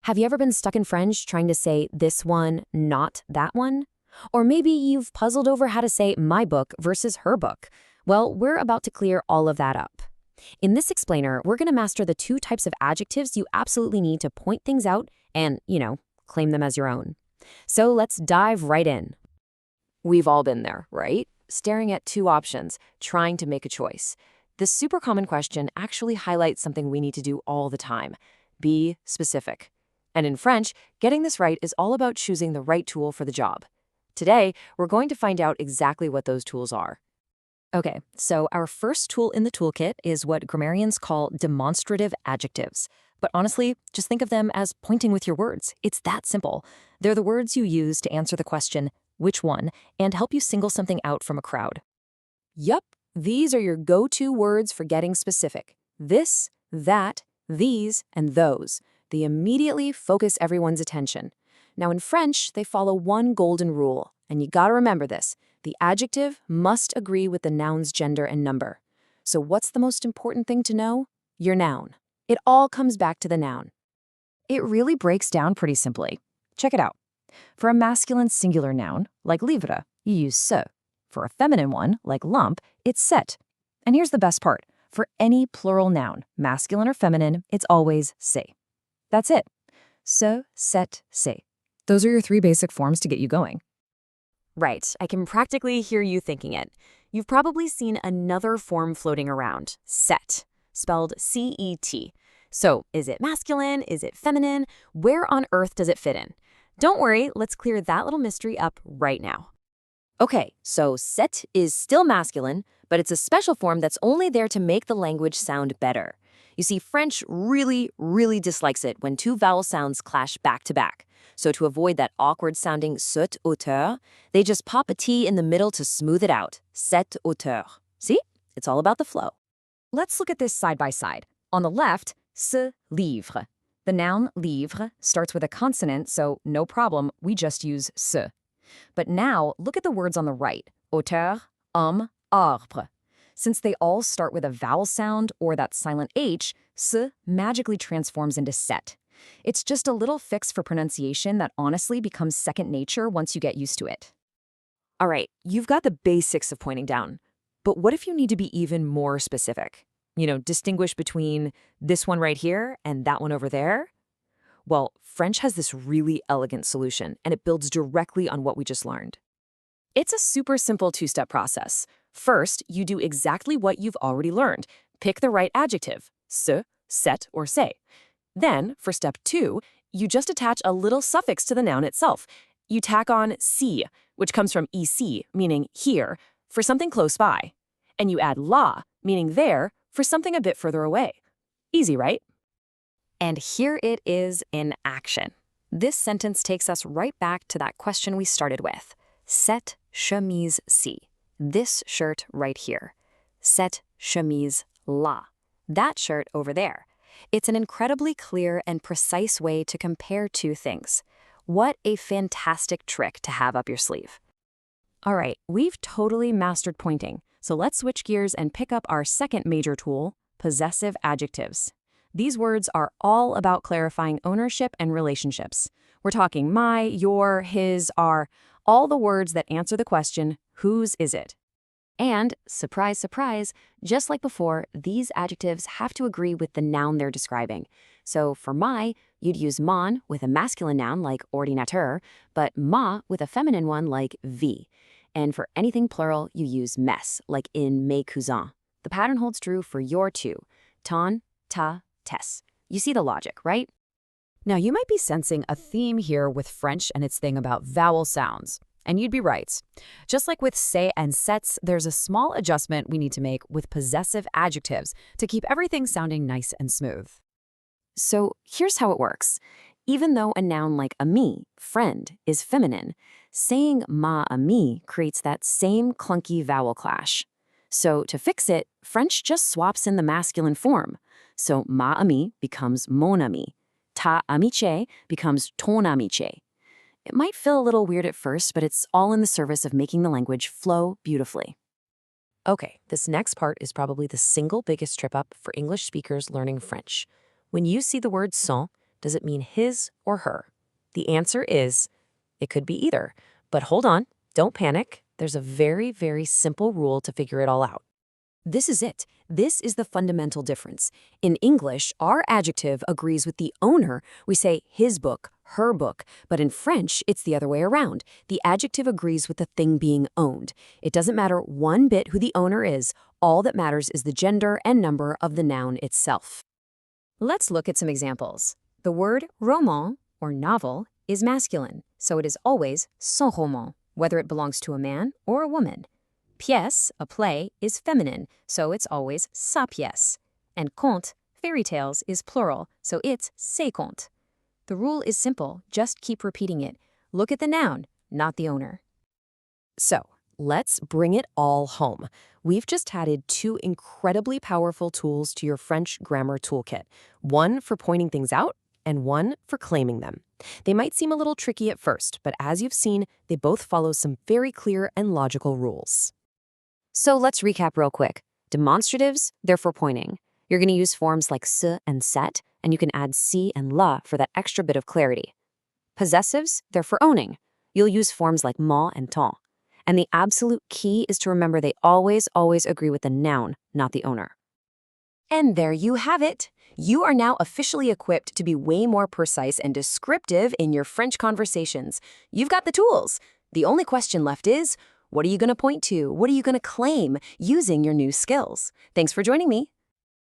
Have you ever been stuck in French trying to say this one, not that one? Or maybe you've puzzled over how to say my book versus her book. Well, we're about to clear all of that up. In this explainer, we're going to master the two types of adjectives you absolutely need to point things out and, claim them as your own. So let's dive right in. We've all been there, right? Staring at two options, trying to make a choice. This super common question actually highlights something we need to do all the time. Be specific. And in French, getting this right is all about choosing the right tool for the job. Today, we're going to find out exactly what those tools are. Okay, so our first tool in the toolkit is what grammarians call demonstrative adjectives. But honestly, just think of them as pointing with your words. It's that simple. They're the words you use to answer the question, which one, and help you single something out from a crowd. Yup, these are your go-to words for getting specific. This, that, these, and those. They immediately focus everyone's attention. Now in French, they follow one golden rule, and you gotta remember this. The adjective must agree with the noun's gender and number. So what's the most important thing to know? Your noun. It all comes back to the noun. It really breaks down pretty simply. Check it out. For a masculine singular noun, like livre, you use ce. For a feminine one, like lump, it's cette. And here's the best part. For any plural noun, masculine or feminine, it's always c'est. That's it. Ce, cette, c'est. Those are your three basic forms to get you going. Right, I can practically hear you thinking it. You've probably seen another form floating around, cette, spelled C-E-T. So, is it masculine? Is it feminine? Where on earth does it fit in? Don't worry, let's clear that little mystery up right now. Okay, so cette is still masculine, but it's a special form that's only there to make the language sound better. You see, French really, really dislikes it when two vowel sounds clash back to back. So to avoid that awkward sounding cette hauteur, they just pop a T in the middle to smooth it out. Cette hauteur. See? It's all about the flow. Let's look at this side by side. On the left, ce livre. The noun livre starts with a consonant, so no problem, we just use ce. But now, look at the words on the right. Hauteur, homme, arbre. Since they all start with a vowel sound or that silent H, ce magically transforms into cette. It's just a little fix for pronunciation that honestly becomes second nature once you get used to it. All right, you've got the basics of pointing down. But what if you need to be even more specific? Distinguish between this one right here and that one over there? Well, French has this really elegant solution, and it builds directly on what we just learned. It's a super simple two-step process. First, you do exactly what you've already learned. Pick the right adjective, ce, cette, or c'est. Then, for step 2, you just attach a little suffix to the noun itself. You tack on si, which comes from ici, meaning here, for something close by. And you add la, meaning there, for something a bit further away. Easy, right? And here it is in action. This sentence takes us right back to that question we started with. Cette chemise-ci. This shirt right here. Cette chemise-là. That shirt over there. It's an incredibly clear and precise way to compare two things. What a fantastic trick to have up your sleeve. All right, we've totally mastered pointing, so let's switch gears and pick up our second major tool, possessive adjectives. These words are all about clarifying ownership and relationships. We're talking my, your, his, our, all the words that answer the question, whose is it? And, surprise, surprise, just like before, these adjectives have to agree with the noun they're describing. So for my, you'd use mon with a masculine noun like ordinateur, but ma with a feminine one like vie. And for anything plural, you use mes, like in mes cousins. The pattern holds true for your too. Ton, ta, tes. You see the logic, right? Now, you might be sensing a theme here with French and its thing about vowel sounds. And you'd be right. Just like with c'est and cets, there's a small adjustment we need to make with possessive adjectives to keep everything sounding nice and smooth. So here's how it works. Even though a noun like ami, friend, is feminine, saying ma ami creates that same clunky vowel clash. So to fix it, French just swaps in the masculine form. So ma ami becomes mon ami. Ta amiche becomes ton amiche. It might feel a little weird at first, but it's all in the service of making the language flow beautifully. Okay, this next part is probably the single biggest trip up for English speakers learning French. When you see the word sont, Does it mean his or her? The answer is, it could be either. But hold on, don't panic. There's a very, very simple rule to figure it all out. This is it. This is the fundamental difference. In English, our adjective agrees with the owner. We say his book, her book. But in French, it's the other way around. The adjective agrees with the thing being owned. It doesn't matter one bit who the owner is. All that matters is the gender and number of the noun itself. Let's look at some examples. The word roman, or novel, is masculine, so it is always son roman, whether it belongs to a man or a woman. Pièce, a play, is feminine, so it's always sa pièce. And conte, fairy tales, is plural, so it's ses contes. The rule is simple, just keep repeating it. Look at the noun, not the owner. So, let's bring it all home. We've just added two incredibly powerful tools to your French grammar toolkit. One for pointing things out, and one for claiming them. They might seem a little tricky at first, but as you've seen, they both follow some very clear and logical rules. So let's recap real quick. Demonstratives, they're for pointing. You're going to use forms like ce and cette, and you can add si and la for that extra bit of clarity. Possessives, they're for owning. You'll use forms like moi and ton. And the absolute key is to remember they always agree with the noun, not the owner. And there you have it. You are now officially equipped to be way more precise and descriptive in your French conversations. You've got the tools. The only question left is, what are you going to point to? What are you going to claim using your new skills? Thanks for joining me.